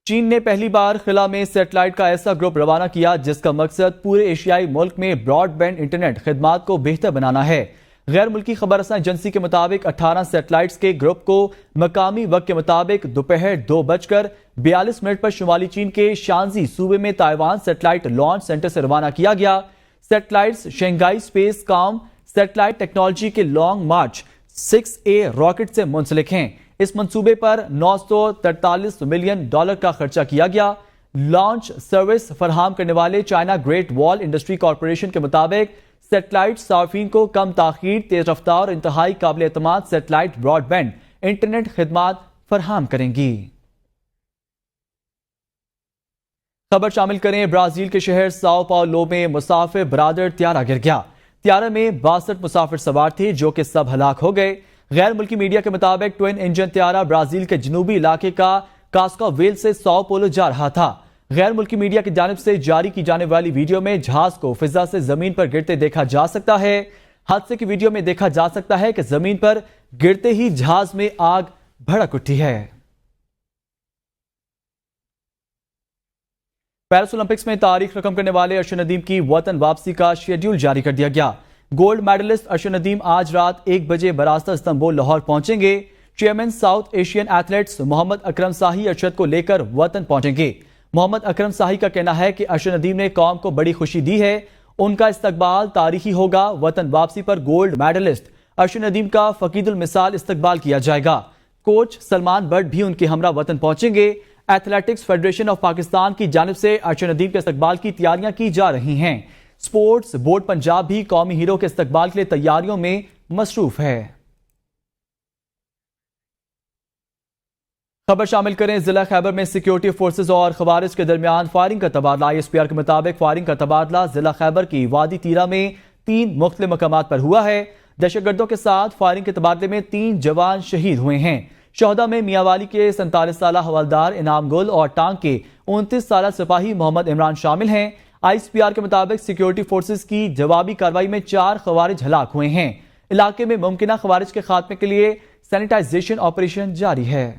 چین نے پہلی بار خلا میں سیٹلائٹ کا ایسا گروپ روانہ کیا جس کا مقصد پورے ایشیائی ملک میں براڈ بینڈ انٹرنیٹ خدمات کو بہتر بنانا ہے۔ غیر ملکی خبر رساں ایجنسی کے مطابق 18 سیٹلائٹس کے گروپ کو مقامی وقت کے مطابق دوپہر 2:42 پر شمالی چین کے شانزی صوبے میں تائیوان سیٹلائٹ لانچ سینٹر سے روانہ کیا گیا۔ سیٹلائٹس شنگھائی سپیس کام سیٹلائٹ ٹیکنالوجی کے لانگ مارچ 6A راکٹ سے منسلک ہیں۔ اس منصوبے پر $943 ملین کا خرچہ کیا گیا۔ لانچ سروس فراہم کرنے والے چائنا گریٹ وال انڈسٹری کارپوریشن کے مطابق سیٹلائٹ صارفین کو کم تاخیر، تیز رفتار اور انتہائی قابل اعتماد سیٹلائٹ براڈ بینڈ انٹرنیٹ خدمات فراہم کریں گی۔ خبر شامل کریں برازیل کے شہر ساؤ پاؤلو میں مسافر برادر طیارہ گر گیا۔ طیارے میں 62 مسافر سوار تھے جو کہ سب ہلاک ہو گئے۔ غیر ملکی میڈیا کے مطابق ٹوین انجن طیارہ برازیل کے جنوبی علاقے کا کاسکاویل سے ساؤ پولو جا رہا تھا۔ غیر ملکی میڈیا کی جانب سے جاری کی جانے والی ویڈیو میں جہاز کو فضا سے زمین پر گرتے دیکھا جا سکتا ہے۔ حادثے کی ویڈیو میں دیکھا جا سکتا ہے کہ زمین پر گرتے ہی جہاز میں آگ بھڑک اٹھی ہے۔ پیرس اولمپکس میں تاریخ رقم کرنے والے ارشد ندیم کی وطن واپسی کا شیڈیول جاری کر دیا گیا۔ گولڈ میڈلسٹ ارشد ندیم آج رات 1 بجے براستہ استنبول لاہور پہنچیں گے۔ چیئرمین ساؤتھ ایشین ایتھلیٹس محمد اکرم ساہی ارشد کو لے کر وطن پہنچیں گے۔ محمد اکرم ساہی کا کہنا ہے کہ ارشد ندیم نے قوم کو بڑی خوشی دی ہے، ان کا استقبال تاریخی ہوگا۔ وطن واپسی پر گولڈ میڈلسٹ ارشد ندیم کا فقید المثال استقبال کیا جائے گا۔ کوچ سلمان بٹ بھی ان کے ہمراہ وطن پہنچیں گے۔ ایتھلیٹکس فیڈریشن آف پاکستان کی جانب سے ارشد ندیم کے استقبال کی تیاریاں کی جا رہی ہیں۔ سپورٹس بورڈ پنجاب بھی قومی ہیرو کے استقبال کے لیے تیاریوں میں مصروف ہے۔ خبر شامل کریں ضلع خیبر میں سیکیورٹی فورسز اور خوارج کے درمیان فائرنگ کا تبادلہ۔ ISPR کے مطابق فائرنگ کا تبادلہ ضلع خیبر کی وادی تیرہ میں 3 مختلف مقامات پر ہوا ہے۔ دہشت گردوں کے ساتھ فائرنگ کے تبادلے میں 3 جوان شہید ہوئے ہیں۔ شہداء میں میاں والی کے 47 سالہ حوالدار انعام گل اور ٹانگ کے 29 سالہ سپاہی محمد عمران شامل ہیں۔ ISPR کے مطابق سیکیورٹی فورسز کی جوابی کارروائی میں 4 خوارج ہلاک ہوئے ہیں۔ علاقے میں ممکنہ خوارج کے خاتمے کے لیے سینیٹائزیشن آپریشن جاری ہے۔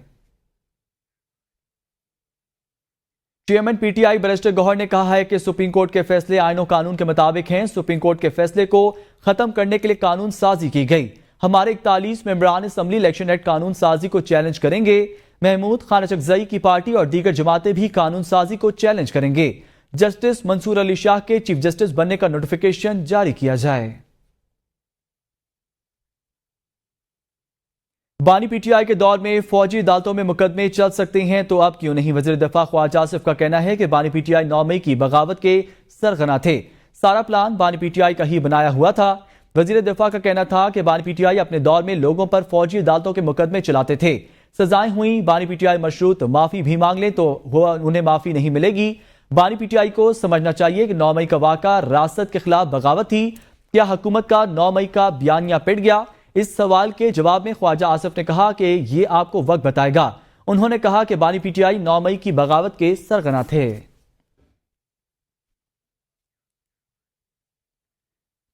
چیئرمین PTI بیرسٹر گوہر نے کہا ہے کہ سپریم کورٹ کے فیصلے آئین و قانون کے مطابق ہیں۔ سپریم کورٹ کے فیصلے کو ختم کرنے کے لیے قانون سازی کی گئی۔ ہمارے 41 ممبران اسمبلی الیکشن ایکٹ قانون سازی کو چیلنج کریں گے۔ محمود خان اچکزئی کی پارٹی اور دیگر جماعتیں بھی قانون سازی کو چیلنج کریں گے۔ جسٹس منصور علی شاہ کے چیف جسٹس بننے کا نوٹیفیکیشن جاری کیا جائے۔ بانی PTI کے دور میں فوجی عدالتوں میں مقدمے چل سکتے ہیں تو اب کیوں نہیں؟ وزیر دفاع خواجہ آصف کا کہنا ہے کہ بانی PTI 9 مئی کی بغاوت کے سرغنہ تھے۔ سارا پلان بانی PTI کا ہی بنایا ہوا تھا۔ وزیر دفاع کا کہنا تھا کہ بانی PTI اپنے دور میں لوگوں پر فوجی عدالتوں کے مقدمے چلاتے تھے، سزائیں ہوئیں، بانی PTI مشروط معافی بھی مانگ لیں تو انہیں معافی نہیں ملے گی۔ بانی PTI کو سمجھنا چاہیے کہ 9 مئی کا واقعہ ریاست کے خلاف بغاوت تھی۔ کیا حکومت کا 9 مئی کا بیانیہ پٹ گیا؟ اس سوال کے جواب میں خواجہ آصف نے کہا کہ یہ آپ کو وقت بتائے گا۔ انہوں نے کہا کہ بانی PTI 9 مئی کی بغاوت کے سرغنہ تھے۔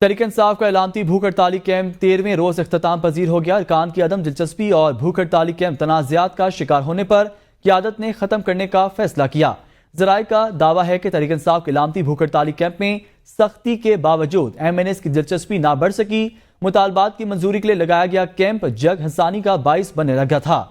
تحریک انصاف کا علامتی بھوک ہڑتالی کیمپ 13ویں روز اختتام پذیر ہو گیا۔ ارکان کی عدم دلچسپی اور بھوک ہڑتالی کیمپ تنازعات کا شکار ہونے پر قیادت نے ختم کرنے کا فیصلہ کیا۔ ذرائع کا دعویٰ ہے کہ تحریک انصاف کے علامتی بھوک ہڑتالی کیمپ میں سختی کے باوجود MNAs کی دلچسپی نہ بڑھ سکی۔ مطالبات کی منظوری کے لیے لگایا گیا کیمپ جگ ہنسانی کا باعث بننے لگا تھا۔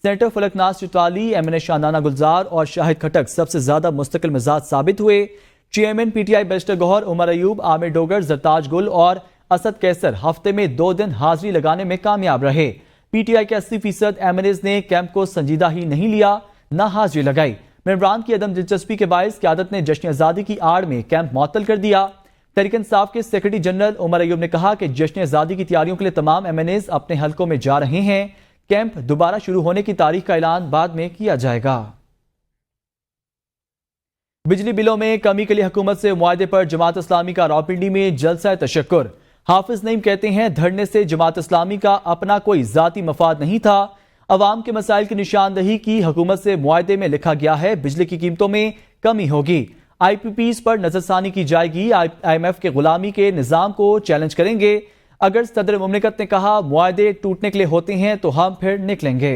سینیٹر فلک ناز چتوالی، MNA شاندانہ گلزار اور شاہد کھٹک سب سے زیادہ مستقل مزاج ثابت ہوئے۔ چیئرمین PTI بیرسٹر گوہر، عمر ایوب، عامر ڈوگر، زرتاج گل اور اسد کیسر ہفتے میں 2 دن حاضری لگانے میں کامیاب رہے۔ PTI کے 80% MNAs نے کیمپ کو سنجیدہ ہی نہیں لیا، نہ حاضری لگائی۔ ممبران کی عدم دلچسپی کے باعث قیادت نے جشن آزادی کی آڑ میں کیمپ معطل کر دیا۔ تحریک انصاف کے سیکرٹری جنرل عمر ایوب نے کہا کہ جشن آزادی کی تیاریوں کے لیے تمام MNAs اپنے حلقوں میں جا رہے ہیں۔ کیمپ دوبارہ شروع ہونے کی تاریخ کا اعلان بعد میں کیا جائے گا۔ بجلی بلوں میں کمی کے لیے حکومت سے معاہدے پر جماعت اسلامی کا راولپنڈی میں جلسہ تشکر۔ حافظ نعیم کہتے ہیں دھرنے سے جماعت اسلامی کا اپنا کوئی ذاتی مفاد نہیں تھا۔ عوام کے مسائل کی نشاندہی کی حکومت سے معاہدے میں لکھا گیا ہے بجلی کی قیمتوں میں کمی ہوگی، IPPs پر نظر ثانی کی جائے گی، IMF کے غلامی کے نظام کو چیلنج کریں گے۔ اگر صدر مملکت نے کہا معاہدے ٹوٹنے کے لیے ہوتے ہیں تو ہم پھر نکلیں گے۔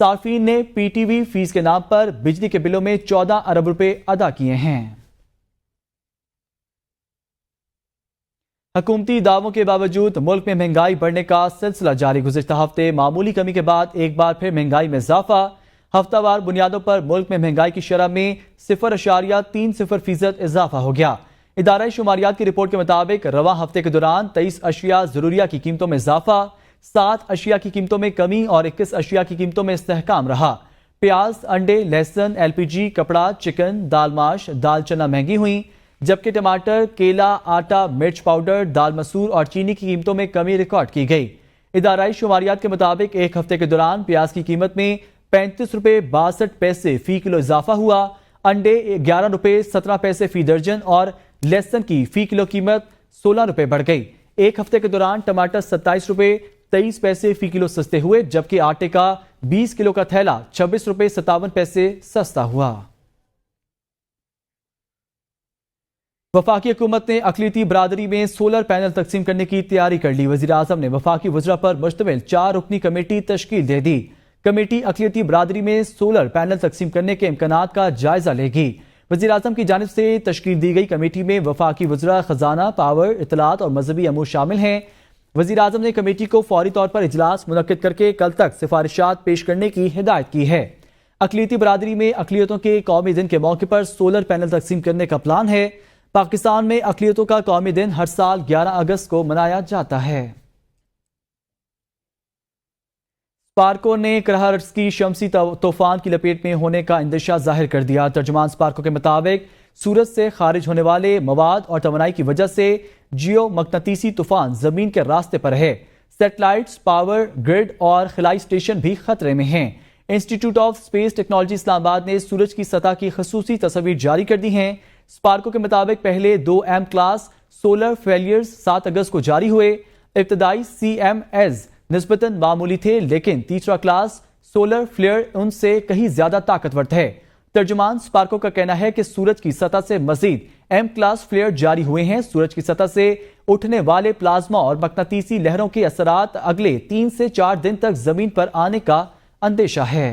صارفین نے پی ٹی وی فیس کے نام پر بجلی کے بلوں میں 14 ارب روپے ادا کیے ہیں۔ حکومتی دعووں کے باوجود ملک میں مہنگائی بڑھنے کا سلسلہ جاری۔ گزشتہ ہفتے معمولی کمی کے بعد ایک بار پھر مہنگائی میں اضافہ۔ ہفتہ وار بنیادوں پر ملک میں مہنگائی کی شرح میں 0.30% اضافہ ہو گیا۔ ادارہ شماریات کی رپورٹ کے مطابق رواں ہفتے کے دوران 23 اشیاء ضروریہ کی قیمتوں میں اضافہ، 7 اشیاء کی قیمتوں میں کمی اور 21 اشیاء کی قیمتوں میں استحکام رہا۔ پیاز، انڈے، لہسن، ایل پی جی، کپڑا، چکن، دال ماش، دال چنا مہنگی ہوئیں، جبکہ ٹماٹر، کیلا، آٹا، مرچ پاؤڈر، دال مسور اور چینی کی قیمتوں میں کمی ریکارڈ کی گئی۔ ادارہ شماریات کے مطابق ایک ہفتے کے دوران پیاز کی قیمت میں 35 روپے 62 پیسے فی کلو اضافہ ہوا، انڈے 11 روپے 17 پیسے فی درجن اور لہسن کی فی کلو قیمت 16 روپے بڑھ گئی۔ ایک ہفتے کے دوران ٹماٹر 27 روپے 23 پیسے فی کلو سستے ہوئے، جبکہ آٹے کا 20 کلو کا تھیلا 26 روپے 57 پیسے سستا ہوا۔ وفاقی حکومت نے اقلیتی برادری میں سولر پینل تقسیم کرنے کی تیاری کر لی۔ وزیر اعظم نے وفاقی وزراء پر مشتمل 4 رکنی کمیٹی تشکیل دے دی۔ کمیٹی اقلیتی برادری میں سولر پینل تقسیم کرنے کے امکانات کا جائزہ لے گی۔ وزیر اعظم کی جانب سے تشکیل دی گئی کمیٹی میں وفاقی وزراء خزانہ، پاور، اطلاعات اور مذہبی امور شامل ہیں۔ وزیر اعظم نے کمیٹی کو فوری طور پر اجلاس منعقد کر کے کل تک سفارشات پیش کرنے کی ہدایت کی ہے۔ اقلیتی برادری میں اقلیتوں کے قومی دن کے موقع پر سولر پینل تقسیم کرنے کا پلان ہے۔ پاکستان میں اقلیتوں کا قومی دن ہر سال 11 اگست کو منایا جاتا ہے۔ سپارکو نے کراہرٹس کی شمسی طوفان کی لپیٹ میں ہونے کا اندیشہ ظاہر کر دیا۔ ترجمان سپارکو کے مطابق سورج سے خارج ہونے والے مواد اور توانائی کی وجہ سے جیو مقناطیسی طوفان زمین کے راستے پر ہے۔ سیٹلائٹس، پاور گرڈ اور خلائی اسٹیشن بھی خطرے میں ہیں۔ انسٹی ٹیوٹ آف اسپیس ٹیکنالوجی اسلام آباد نے سورج کی سطح کی خصوصی تصاویر جاری کر دی ہیں۔ سپارکو کے مطابق پہلے 2 ایم کلاس سولر فیلیئرز 7 اگست کو جاری ہوئے۔ ابتدائی سی ایم ایز نسبتاً معمولی تھے، لیکن تیسرا کلاس سولر فلیئر ان سے کہیں زیادہ طاقتور ہے۔ ترجمان سپارکو کا کہنا ہے کہ سورج کی سطح سے مزید ایم کلاس فلیئر جاری ہوئے ہیں۔ سورج کی سطح سے اٹھنے والے پلازما اور مقناطیسی لہروں کے اثرات اگلے 3 سے 4 دن تک زمین پر آنے کا اندیشہ ہے۔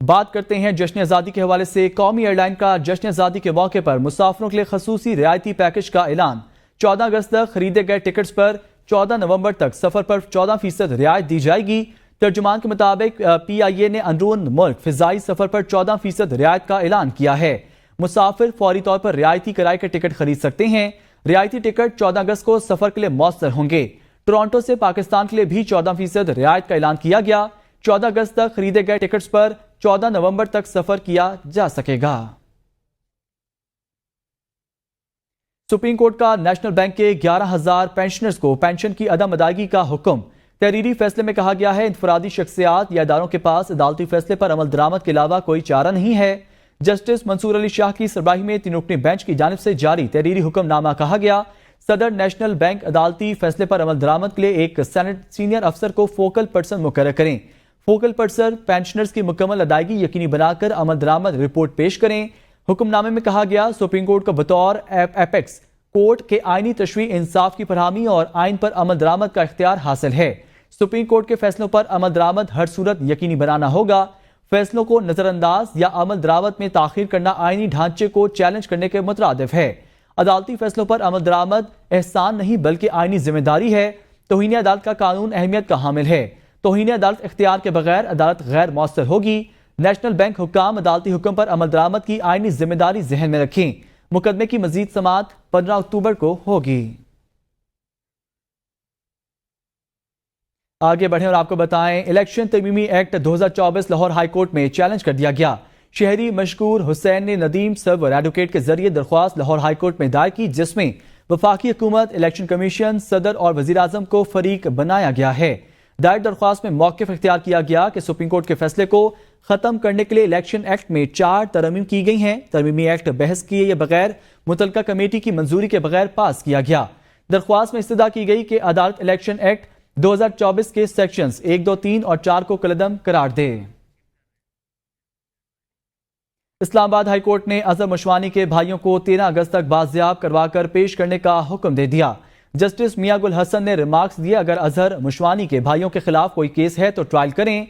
بات کرتے ہیں جشن آزادی کے حوالے سے۔ قومی ایئر لائن کا جشن آزادی کے موقع پر مسافروں کے لیے خصوصی رعایتی پیکج کا اعلان۔ 14 اگست تک خریدے گئے ٹکٹس پر 14 نومبر تک سفر پر 14% رعایت دی جائے گی۔ ترجمان کے مطابق پی آئی اے نے اندرون ملک فضائی سفر پر 14% رعایت کا اعلان کیا ہے۔ مسافر فوری طور پر رعایتی کرائے کے ٹکٹ خرید سکتے ہیں۔ رعایتی ٹکٹ 14 اگست کو سفر کے لیے مؤثر ہوں گے۔ ٹورانٹو سے پاکستان کے لیے بھی 14% رعایت کا اعلان کیا گیا۔ 14 اگست تک خریدے گئے ٹکٹس پر 14 نومبر تک سفر کیا جا سکے گا۔ سپریم کورٹ کا نیشنل بینک کے 11,000 پینشنرز کو پینشن کی عدم ادائیگی کا حکم۔ تحریری فیصلے میں کہا گیا ہے انفرادی شخصیات یا اداروں کے پاس عدالتی فیصلے پر عمل درآمد کے علاوہ کوئی چارہ نہیں ہے۔ جسٹس منصور علی شاہ کی سربراہی میں 3 رکنی بینچ کی جانب سے جاری تحریری حکم نامہ کہا گیا صدر نیشنل بینک عدالتی فیصلے پر عمل درآمد کے لیے ایک سینئر افسر کو فوکل پرسن مقرر کریں۔ فوکل پرسن پینشنرز کی مکمل ادائیگی یقینی بنا کر عمل درآمد رپورٹ پیش کریں۔ حکم نامے میں کہا گیا سپریم کورٹ کو بطور ایپیکس کورٹ کے آئینی تشریح انصاف کی فراہمی اور آئین پر عمل درآمد کا اختیار حاصل ہے۔ سپریم کورٹ کے فیصلوں پر عمل درآمد ہر صورت یقینی بنانا ہوگا۔ فیصلوں کو نظر انداز یا عمل درآمد میں تاخیر کرنا آئینی ڈھانچے کو چیلنج کرنے کے مترادف ہے۔ عدالتی فیصلوں پر عمل درآمد احسان نہیں بلکہ آئینی ذمہ داری ہے۔ توہین عدالت کا قانون اہمیت کا حامل ہے۔ توہین عدالت اختیار کے بغیر عدالت غیر مؤثر ہوگی۔ نیشنل بینک حکام عدالتی حکم پر عمل درآمد کی آئینی ذمہ داری ذہن میں رکھیں۔ مقدمے کی مزید سماعت 15 اکتوبر کو ہوگی۔ آگے بڑھیں اور آپ کو بتائیں الیکشن ترمیمی ایکٹ 2024 لاہور ہائی کورٹ میں چیلنج کر دیا گیا۔ شہری مشکور حسین نے ندیم سرور ایڈوکیٹ کے ذریعے درخواست لاہور ہائی کورٹ میں دائر کی، جس میں وفاقی حکومت، الیکشن کمیشن، صدر اور وزیر اعظم کو فریق بنایا گیا ہے۔ دائر درخواست میں موقف اختیار کیا گیا کہ سپریم کورٹ کے فیصلے کو ختم کرنے کے لیے الیکشن ایکٹ میں 4 ترامیم کی گئی ہیں۔ ترمیمی ایکٹ بحث کیے بغیر متعلقہ کمیٹی کی منظوری کے بغیر پاس کیا گیا۔ درخواست میں استدعا کی گئی کہ عدالت الیکشن ایکٹ 2024 کے سیکشنز 1، 2، 3 اور 4 کو کالعدم قرار دے۔ اسلام آباد ہائی کورٹ نے اظہر مشوانی کے بھائیوں کو 13 اگست تک بازیاب کروا کر پیش کرنے کا حکم دے دیا۔ جسٹس میاں گل حسن نے ریمارکس دیے اگر اظہر مشوانی کے بھائیوں کے خلاف کوئی کیس ہے تو ٹرائل کریں۔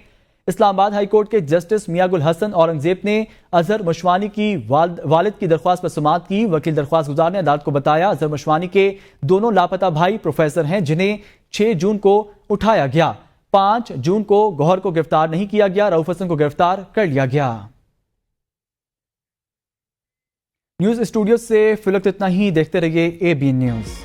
اسلام آباد ہائی کورٹ کے جسٹس میاں گل حسن اورنگزیب نے اظہر مشوانی کی والد کی درخواست پر سماعت کی۔ وکیل درخواست گزار نے عدالت کو بتایا اظہر مشوانی کے دونوں لاپتہ بھائی پروفیسر ہیں جنہیں 6 جون کو اٹھایا گیا، 5 جون کو گوہر کو گرفتار نہیں کیا گیا، رؤف حسن کو گرفتار کر لیا گیا۔ نیوز اسٹوڈیو سے فی الوقت اتنا ہی، دیکھتے رہیے ABN نیوز۔